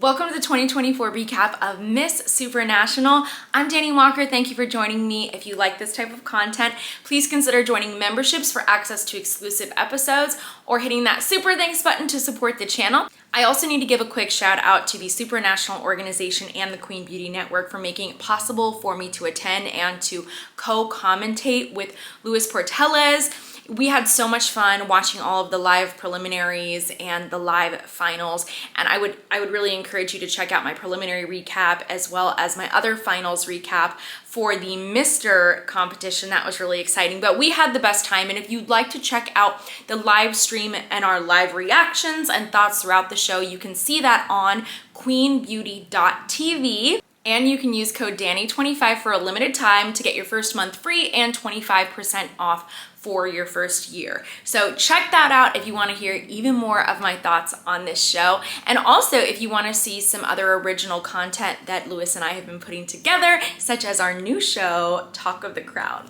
Welcome to the 2024 recap of Miss Supranational. I'm Dani Walker. Thank you for joining me. If you like this type of content, please consider joining memberships for access to exclusive episodes or hitting that super thanks button to support the channel. I also need to give a quick shout out to the Supranational organization and the Queen Beauty Network for making it possible for me to attend and to co-commentate with Luis Portales. We had so much fun watching all of the live preliminaries and the live finals, and I would really encourage you to check out my preliminary recap as well as my other finals recap for the Mr. competition. That was really exciting, but we had the best time. And if you'd like to check out the live stream and our live reactions and thoughts throughout the show, you can see that on queenbeauty.tv. And you can use code DANI25 for a limited time to get your first month free and 25% off for your first year. So check that out if you want to hear even more of my thoughts on this show. And also if you want to see some other original content that Luis and I have been putting together, such as our new show, Talk of the Crowd.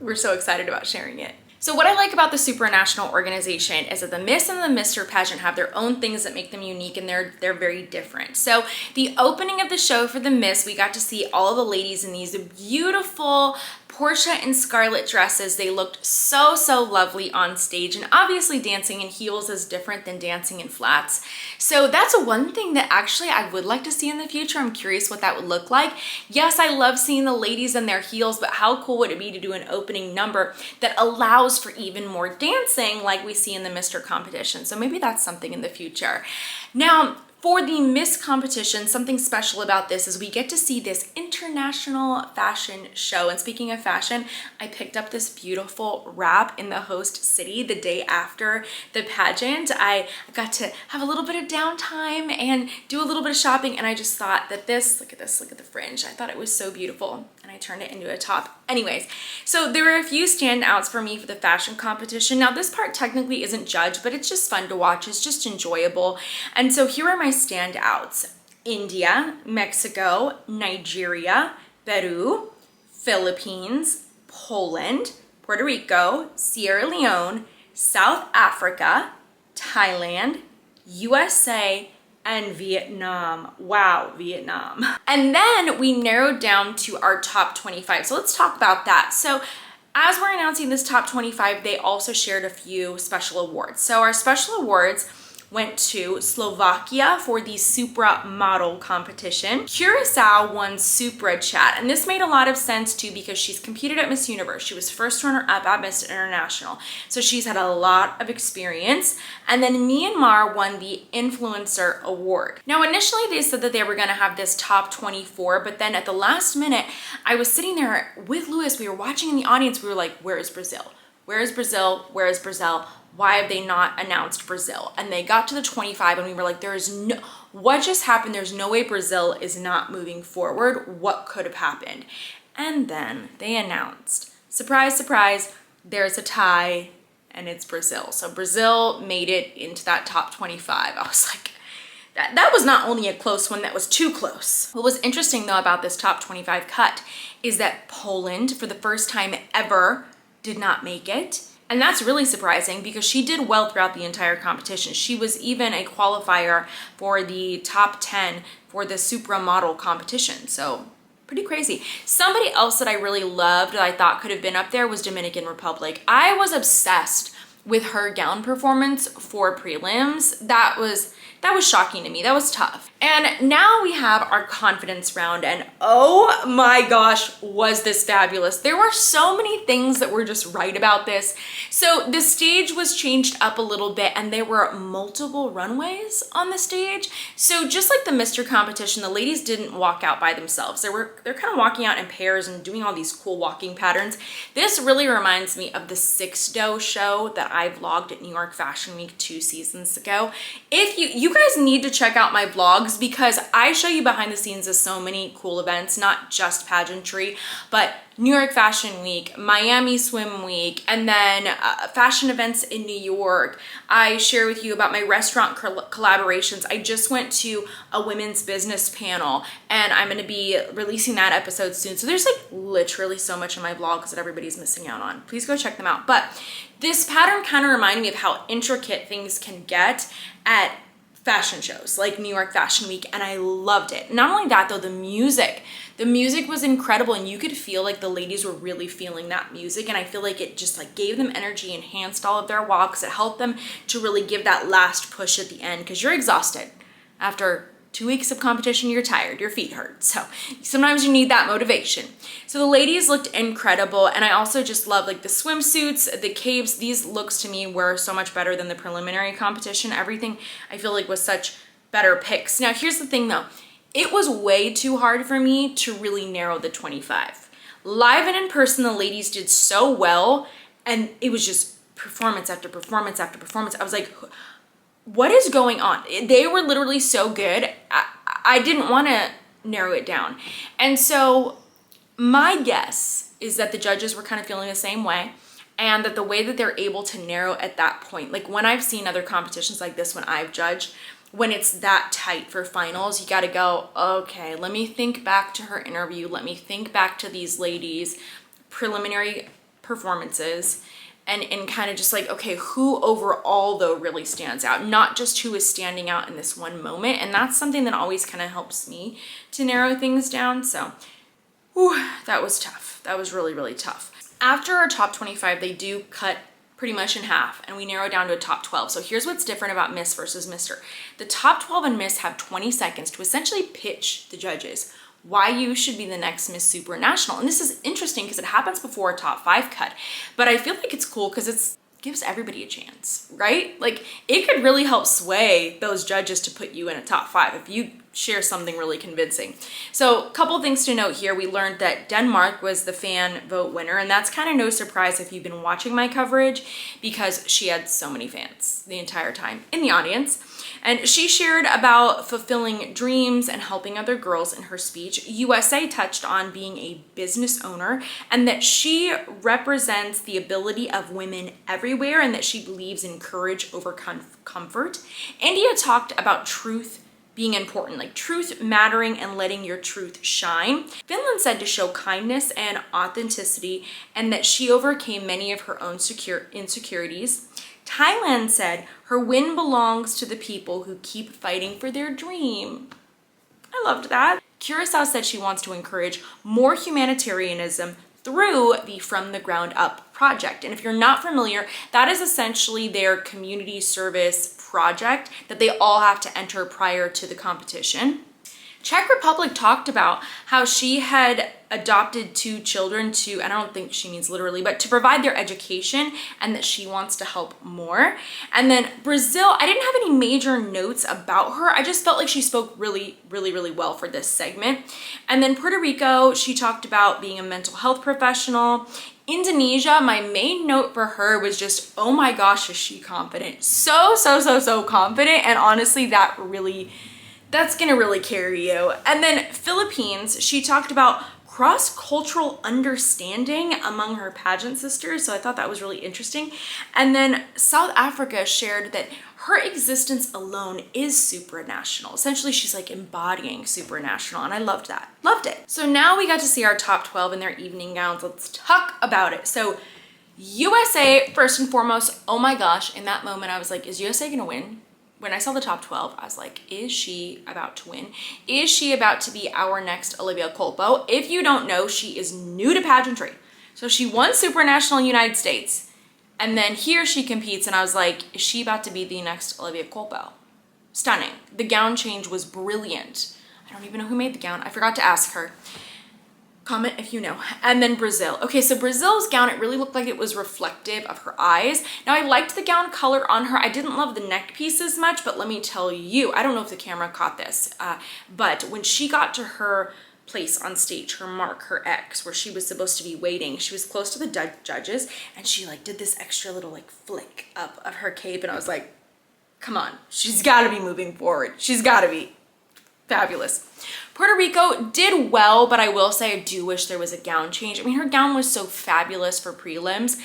We're so excited about sharing it. So what I like about the Supranational organization is that the Miss and the Mr. pageant have their own things that make them unique, and they're very different. So the opening of the show for the Miss, we got to see all of the ladies in these beautiful Portia and Scarlet dresses. They looked so lovely on stage, and obviously dancing in heels is different than dancing in flats. So that's one thing that actually I would like to see in the future. I'm curious what that would look like. Yes, I love seeing the ladies in their heels, but how cool would it be to do an opening number that allows for even more dancing like we see in the Mr. competition? So maybe that's something in the future. Now, for the Miss competition, something special about this is we get to see this international fashion show. And speaking of fashion, I picked up this beautiful wrap in the host city the day after the pageant. I got to have a little bit of downtime and do a little bit of shopping, and I just thought that this, look at this, look at the fringe. I thought it was so beautiful, and I turned it into a top. Anyways, so there were a few standouts for me for the fashion competition. Now this part technically isn't judged, but it's just fun to watch. It's just enjoyable. And so here are my standouts: India, Mexico, Nigeria, Peru, Philippines, Poland, Puerto Rico, Sierra Leone, South Africa, Thailand, USA, and Vietnam. Wow, Vietnam. And then we narrowed down to our top 25. So let's talk about that. So as we're announcing this top 25, they also shared a few special awards. So our special awards went to Slovakia for the Supra model competition. Curacao won Supra Chat, and this made a lot of sense too because she's competed at Miss Universe. She was first runner-up at Miss International, so she's had a lot of experience. And then Myanmar won the Influencer Award. Now initially they said that they were gonna have this top 24, but then at the last minute, I was sitting there with Luis, we were watching in the audience, we were like, where is Brazil? Where is Brazil? Where is Brazil? Why have they not announced Brazil? And they got to the 25 and we were like, what just happened? There's no way Brazil is not moving forward. What could have happened? And then they announced, surprise, surprise, there's a tie and it's Brazil. So Brazil made it into that top 25. I was like, that was not only a close one, that was too close. What was interesting though about this top 25 cut is that Poland, for the first time ever, did not make it. And that's really surprising because she did well throughout the entire competition. She was even a qualifier for the top 10 for the Supra model competition. So pretty crazy. Somebody else that I really loved that I thought could have been up there was Dominican Republic. I was obsessed with her gown performance for prelims. That was shocking to me. That was tough. And now we have our confidence round, and oh my gosh, was this fabulous. There were so many things that were just right about this. So the stage was changed up a little bit, and there were multiple runways on the stage. So just like the Mr. competition, the ladies didn't walk out by themselves. They're kind of walking out in pairs and doing all these cool walking patterns. This really reminds me of the Six Dough show that I vlogged at New York Fashion Week 2 seasons ago. If you guys need to check out my vlogs because I show you behind the scenes of so many cool events, not just pageantry, but New York Fashion Week, Miami Swim Week, and then fashion events in New York. I share with you about my restaurant collaborations. I just went to a women's business panel and I'm gonna be releasing that episode soon. So there's like literally so much in my vlogs that everybody's missing out on. Please go check them out. But this pattern kind of reminded me of how intricate things can get at fashion shows like New York Fashion Week, and I loved it. Not only that though, the music was incredible, and you could feel like the ladies were really feeling that music, and I feel like it just like gave them energy, enhanced all of their walks. It helped them to really give that last push at the end, because you're exhausted after 2 weeks of competition. You're tired, your feet hurt, so sometimes you need that motivation. So the ladies looked incredible, and I also just love like the swimsuits, the capes. These looks to me were so much better than the preliminary competition. Everything I feel like was such better picks. Now here's the thing though, it was way too hard for me to really narrow the 25. Live and in person, the ladies did so well, and it was just performance after performance after performance. I was like, what is going on? They were literally so good. I didn't want to narrow it down. And so my guess is that the judges were kind of feeling the same way, and that the way that they're able to narrow at that point, like when I've seen other competitions like this, when I've judged, when it's that tight for finals, you got to go, okay, let me think back to her interview. Let me think back to these ladies' preliminary performances, and kind of just like, okay, who overall though really stands out, not just who is standing out in this one moment. And that's something that always kind of helps me to narrow things down. So whew, that was tough. That was really, really tough. After our top 25, they do cut pretty much in half, and we narrow down to a top 12. So here's what's different about Miss versus Mr. The top 12 and Miss have 20 seconds to essentially pitch the judges why you should be the next Miss Supranational. And this is interesting because it happens before a top 5 cut, but I feel like it's cool because it gives everybody a chance, right? Like it could really help sway those judges to put you in a top 5 if you share something really convincing. So a couple things to note here. We learned that Denmark was the fan vote winner, and that's kind of no surprise if you've been watching my coverage, because she had so many fans the entire time in the audience. And she shared about fulfilling dreams and helping other girls in her speech. USA touched on being a business owner, and that she represents the ability of women everywhere, and that she believes in courage over comfort. India talked about truth being important, like truth mattering and letting your truth shine. Finland said to show kindness and authenticity, and that she overcame many of her own insecurities. Thailand said her win belongs to the people who keep fighting for their dream. I loved that. Curacao said she wants to encourage more humanitarianism through the From the Ground Up project. And if you're not familiar, that is essentially their community service project that they all have to enter prior to the competition. Czech Republic talked about how she had adopted 2 children to, and I don't think she means literally, but to provide their education, and that she wants to help more. And then Brazil, I didn't have any major notes about her. I just felt like she spoke really, really, really well for this segment. And then Puerto Rico, she talked about being a mental health professional. Indonesia, my main note for her was just, oh my gosh, is she confident? So confident. And honestly, that's gonna really carry you. And then Philippines, she talked about cross-cultural understanding among her pageant sisters. So I thought that was really interesting. And then South Africa shared that her existence alone is supranational. Essentially, she's like embodying supranational, and I loved that. Loved it. So now we got to see our top 12 in their evening gowns. Let's talk about it. So USA, first and foremost, oh my gosh, in that moment I was like, is USA gonna win? When I saw the top 12, I was like, is she about to win? Is she about to be our next Olivia Culpo? If you don't know, she is new to pageantry. So she won Supranational United States, and then here she competes, and I was like, is she about to be the next Olivia Culpo? Stunning. The gown change was brilliant. I don't even know who made the gown. I forgot to ask her. Comment if you know. And then Brazil. Okay, so Brazil's gown, it really looked like it was reflective of her eyes. Now, I liked the gown color on her. I didn't love the neck piece as much, but let me tell you, I don't know if the camera caught this, but when she got to her place on stage, her mark, her X, where she was supposed to be waiting, she was close to the judges, and she like did this extra little like flick up of her cape, and I was like, come on, she's got to be moving forward. She's got to be. Fabulous. Puerto Rico did well, but I will say I do wish there was a gown change. I mean, her gown was so fabulous for prelims,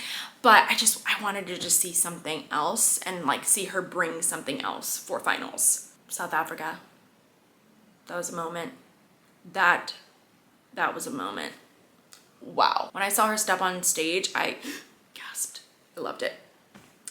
but I wanted to just see something else and like see her bring something else for finals. South Africa. That was a moment. That was a moment. Wow. When I saw her step on stage, I gasped. I loved it.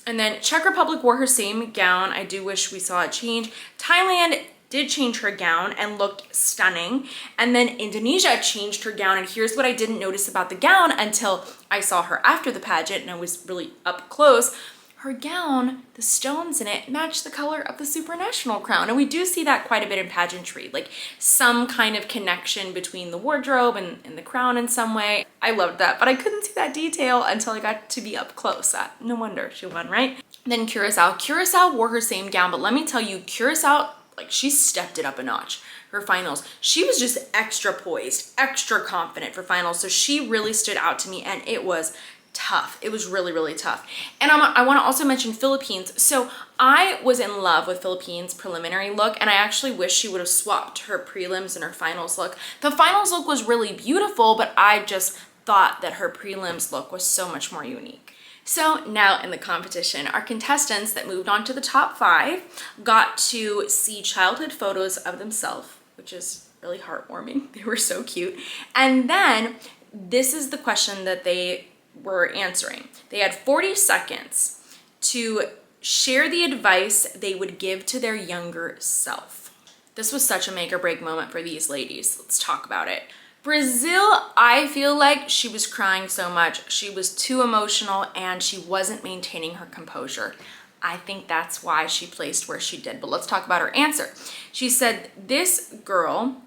And then Czech Republic wore her same gown. I do wish we saw a change. Thailand did change her gown and looked stunning. And then Indonesia changed her gown. And here's what I didn't notice about the gown until I saw her after the pageant and I was really up close. Her gown, the stones in it, match the color of the Supranational crown. And we do see that quite a bit in pageantry, like some kind of connection between the wardrobe and the crown in some way. I loved that, but I couldn't see that detail until I got to be up close. No wonder she won, right? Then Curacao. Curacao wore her same gown, but let me tell you, Curacao, like she stepped it up a notch. Her finals, she was just extra poised, extra confident for finals. So she really stood out to me and it was tough. It was really, really tough. And I want to also mention Philippines. So I was in love with Philippines preliminary look, and I actually wish she would have swapped her prelims and her finals look. The finals look was really beautiful, but I just thought that her prelims look was so much more unique. So now in the competition, our contestants that moved on to the top 5 got to see childhood photos of themselves, which is really heartwarming. They were so cute. And then this is the question that they were answering. They had 40 seconds to share the advice they would give to their younger self. This was such a make or break moment for these ladies. Let's talk about it. Brazil, I feel like she was crying so much. She was too emotional and she wasn't maintaining her composure. I think that's why she placed where she did. But let's talk about her answer. She said, this girl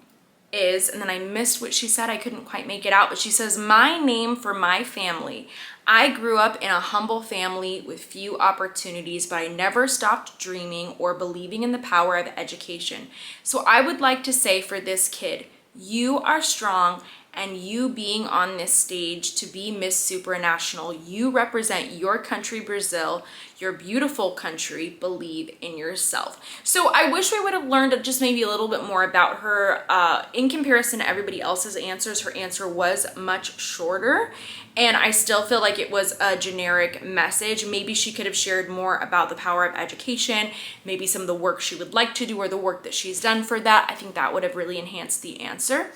is, and then I missed what she said, I couldn't quite make it out, but she says, my name for my family. I grew up in a humble family with few opportunities, but I never stopped dreaming or believing in the power of education. So I would like to say for this kid, you are strong, and you being on this stage to be Miss Supranational, you represent your country, Brazil, your beautiful country. Believe in yourself. So I wish we would have learned just maybe a little bit more about her. In comparison to everybody else's answers, her answer was much shorter, and I still feel like it was a generic message. Maybe she could have shared more about the power of education, maybe some of the work she would like to do or the work that she's done for that. I think that would have really enhanced the answer.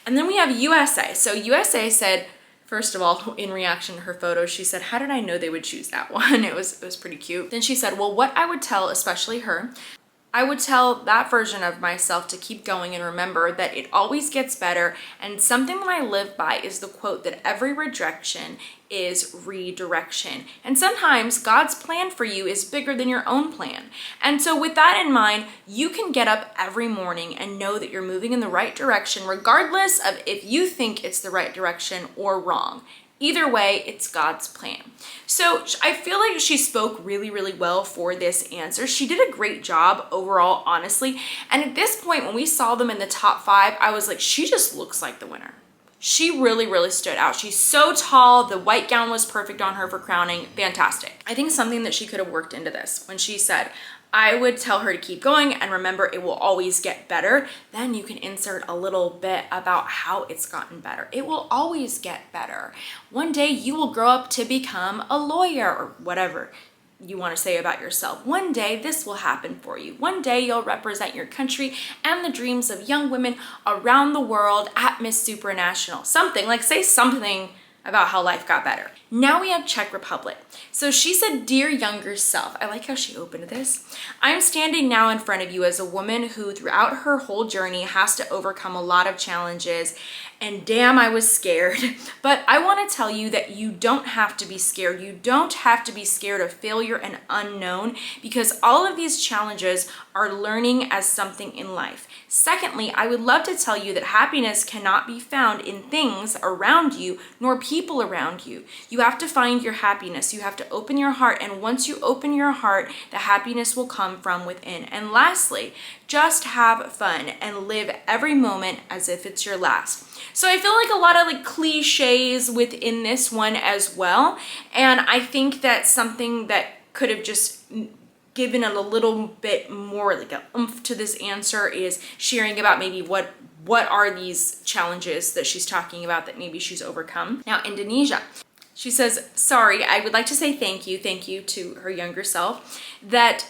And then we have USA. So USA said, first of all, in reaction to her photo, she said, how did I know they would choose that one? It was pretty cute. Then she said, well, what I would tell, especially her, I would tell that version of myself to keep going and remember that it always gets better. And something that I live by is the quote that every rejection is redirection. And sometimes God's plan for you is bigger than your own plan. And so with that in mind, you can get up every morning and know that you're moving in the right direction, regardless of if you think it's the right direction or wrong. Either way, it's God's plan. So I feel like she spoke really, really well for this answer. She did a great job overall, honestly. And at this point, when we saw them in the top 5, I was like, she just looks like the winner. She really, really stood out. She's so tall. The white gown was perfect on her for crowning. Fantastic. I think something that she could have worked into this when she said, I would tell her to keep going and remember it will always get better. Then you can insert a little bit about how it's gotten better. It will always get better. One day you will grow up to become a lawyer or whatever you want to say about yourself. One day this will happen for you. One day you'll represent your country and the dreams of young women around the world at Miss Supranational. Something like, say something about how life got better. Now we have Czech Republic. So she said, dear younger self, I like how she opened this. I'm standing now in front of you as a woman who throughout her whole journey has to overcome a lot of challenges, and damn, I was scared. But I want to tell you that you don't have to be scared. You don't have to be scared of failure and unknown, because all of these challenges are learning as something in life. Secondly, I would love to tell you that happiness cannot be found in things around you nor people around you. You have to find your happiness. You have to open your heart, and once you open your heart, the happiness will come from within. And lastly, just have fun and live every moment as if it's your last. So I feel like a lot of cliches within this one as well. And I think that's something that could have just given it a little bit more like a oomph to this answer is sharing about maybe what are these challenges that she's talking about that maybe she's overcome. Now, Indonesia. She says, sorry, I would like to say thank you to her younger self that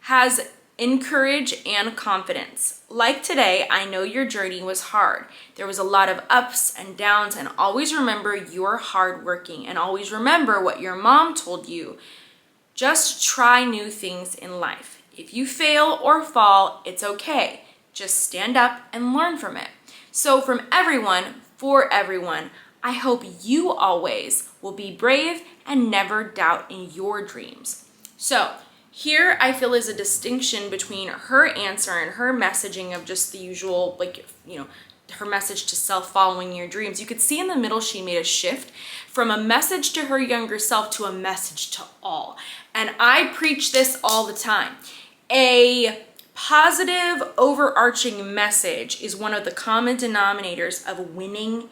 has encourage and confidence. Like today, I know your journey was hard. There was a lot of ups and downs, and always remember you're hardworking, and always remember what your mom told you. Just try new things in life. If you fail or fall, it's okay. Just stand up and learn from it. So from everyone, for everyone, I hope you always will be brave and never doubt in your dreams. So here I feel is a distinction between her answer and her messaging of just the usual, like, her message to self, following your dreams. You could see in the middle she made a shift from a message to her younger self to a message to all. And I preach this all the time. A positive overarching message is one of the common denominators of winning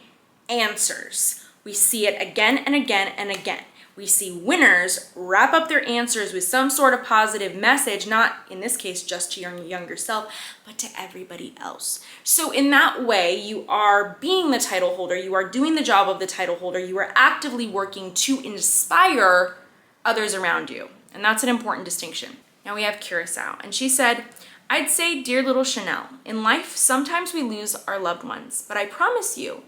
answers. We see it again and again and again. We see winners wrap up their answers with some sort of positive message, not in this case just to your younger self, but to everybody else. So in that way, you are being the title holder, you are doing the job of the title holder, you are actively working to inspire others around you. And that's an important distinction. Now we have Curacao, and she said, I'd say, dear little Chanel, in life, sometimes we lose our loved ones, but I promise you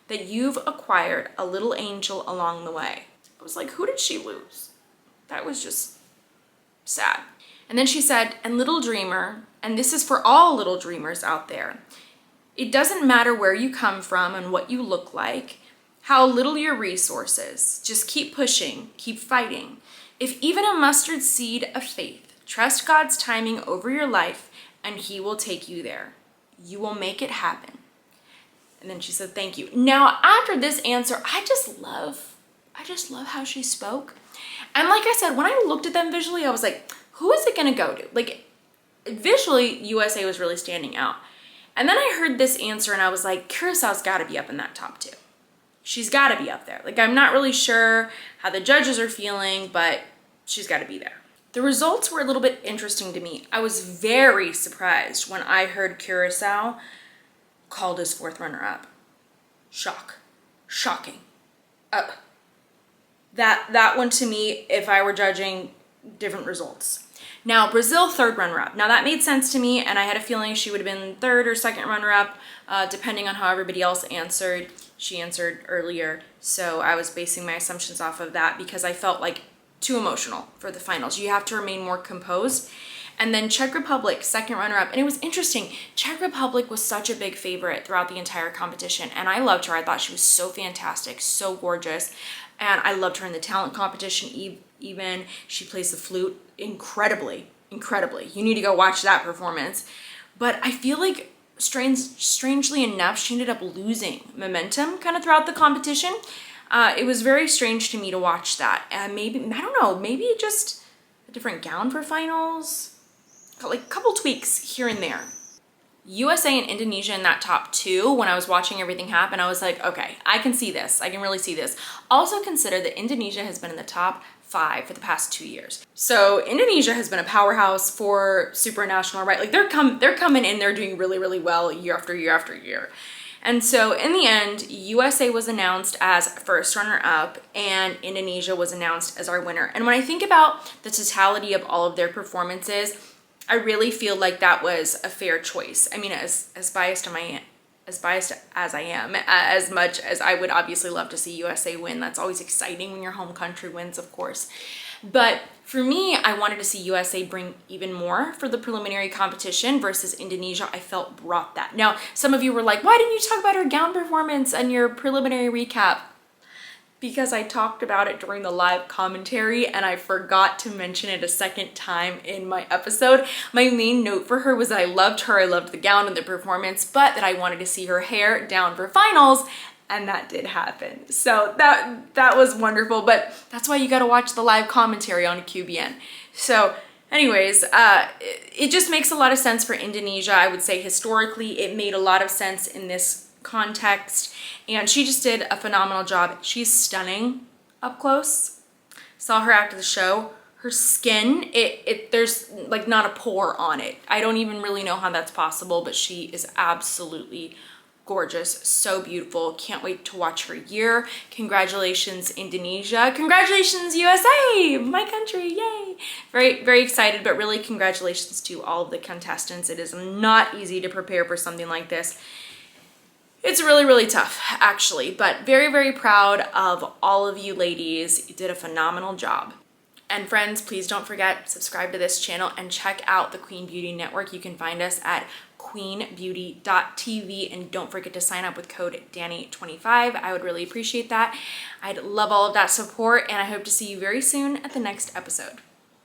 that you've acquired a little angel along the way. I was like, who did she lose? That was just sad. And then she said, and little dreamer, and this is for all little dreamers out there, it doesn't matter where you come from and what you look like, how little your resources, just keep pushing, keep fighting. If even a mustard seed of faith, trust God's timing over your life and he will take you there. You will make it happen. And then she said, thank you. Now, after this answer, I just love how she spoke. And like I said, when I looked at them visually, I was like, who is it gonna go to? Like, visually, USA was really standing out. And then I heard this answer and I was like, Curaçao's gotta be up in that top 2. She's gotta be up there. Like, I'm not really sure how the judges are feeling, but she's gotta be there. The results were a little bit interesting to me. I was very surprised when I heard Curaçao called as 4th runner-up. Shocking. That one to me, if I were judging, different results. Now, Brazil, 3rd runner-up. Now that made sense to me, and I had a feeling she would have been 3rd or 2nd runner-up, depending on how everybody else answered. She answered earlier, so I was basing my assumptions off of that because I felt like too emotional for the finals. You have to remain more composed. And then Czech Republic, 2nd runner-up. And it was interesting. Czech Republic was such a big favorite throughout the entire competition. And I loved her. I thought she was so fantastic, so gorgeous. And I loved her in the talent competition even. She plays the flute incredibly. You need to go watch that performance. But I feel like strangely enough, she ended up losing momentum kind of throughout the competition. It was very strange to me to watch that. And maybe, I don't know, maybe just a different gown for finals. Like a couple tweaks here and there. USA and Indonesia in that top 2, when I was watching everything happen, I was like, okay, I can see this. I can really see this. Also consider that Indonesia has been in the top 5 for the past 2 years. So Indonesia has been a powerhouse for Supranational, right? Like they're coming in, they're doing really, really well year after year after year. And so in the end, USA was announced as 1st runner-up and Indonesia was announced as our winner. And when I think about the totality of all of their performances, I really feel like that was a fair choice. I mean, as biased as I am, as much as I would obviously love to see USA win. That's always exciting when your home country wins, of course. But for me, I wanted to see USA bring even more for the preliminary competition versus Indonesia, I felt brought that. Now, some of you were like, why didn't you talk about her gown performance and your preliminary recap? Because I talked about it during the live commentary and I forgot to mention it a second time in my episode. My main note for her was that I loved her, I loved the gown and the performance, but that I wanted to see her hair down for finals, and that did happen. So that was wonderful, but that's why you gotta watch the live commentary on QBN. So anyways, it just makes a lot of sense for Indonesia. I would say historically, it made a lot of sense in this context, and she just did a phenomenal job. She's stunning up close. Saw her after the show. Her skin, there's like not a pore on it. I don't even really know how that's possible, but she is absolutely gorgeous, so beautiful. Can't wait to watch her year. Congratulations, Indonesia. Congratulations, USA, my country, yay. Very, very excited, but really congratulations to all of the contestants. It is not easy to prepare for something like this. It's really, really tough, actually, but very, very proud of all of you ladies. You did a phenomenal job. And friends, please don't forget, subscribe to this channel and check out the Queen Beauty Network. You can find us at queenbeauty.tv, and don't forget to sign up with code Dani25. I would really appreciate that. I'd love all of that support, and I hope to see you very soon at the next episode.